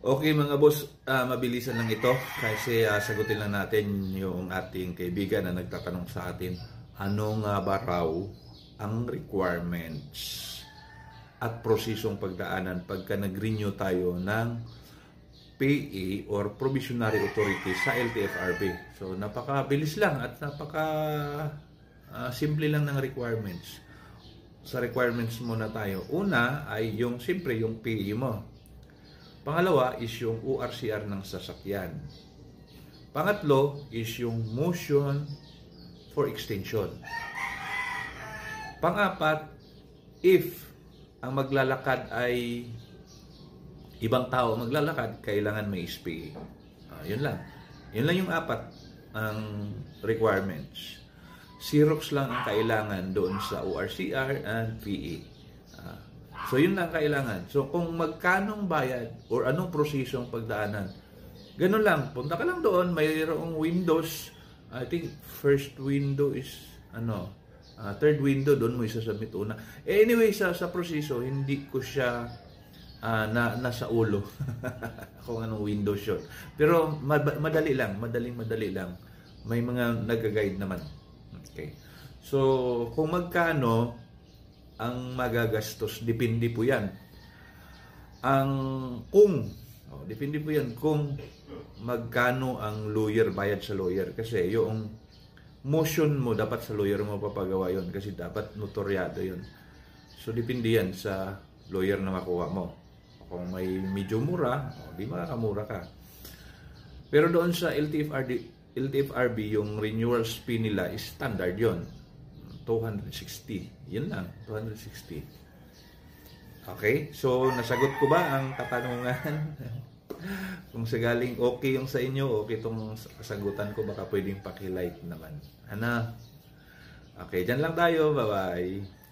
Okay mga boss, mabilisan lang ito kasi sagutin lang natin yung ating kaibigan na nagtatanong sa atin, ano nga ba raw ang requirements at prosesong pagdaanan pagka nag-renew tayo ng PA or Provisionary Authority sa LTFRB. So napakabilis lang at napaka simple lang ng requirements. Sa requirements muna tayo. Una ay yung siyempre yung PA mo. Pangalawa is yung ORCR ng sasakyan. Pangatlo is yung motion for extension. Pangapat, if ang maglalakad ay ibang tao maglalakad, kailangan may SPA. Yun lang. Yun lang yung apat ang requirements. Xerox lang ang kailangan doon sa ORCR and PA. So, yun lang kailangan. So, kung magkanong bayad or anong prosesong pagdaanan, ganun lang. Punta ka lang doon, mayroong windows. I think first window is, third window, doon mo isasubmit una. Anyway, sa proseso, hindi ko siya nasa ulo. Kung anong windows yun. Pero, madali lang. Madali lang. May mga nag-guide naman. Okay. So, kung magkano ang magagastos, depende po yan. Depende po yan kung magkano ang lawyer, bayad sa lawyer. Kasi yung motion mo, dapat sa lawyer mo papagawa yun. Kasi dapat notaryado yun. So, depende yan sa lawyer na makuha mo. Kung may medyo mura, di makakamura ka. Pero doon sa LTFRB, yung renewal fee nila is standard yon, 260. Yun lang, 260. Okay? So, nasagot ko ba ang katanungan? Kung sagaling okay yung sa inyo, okay itong kasagutan ko, baka pwedeng paki-like naman. Okay, dyan lang tayo. Bye-bye.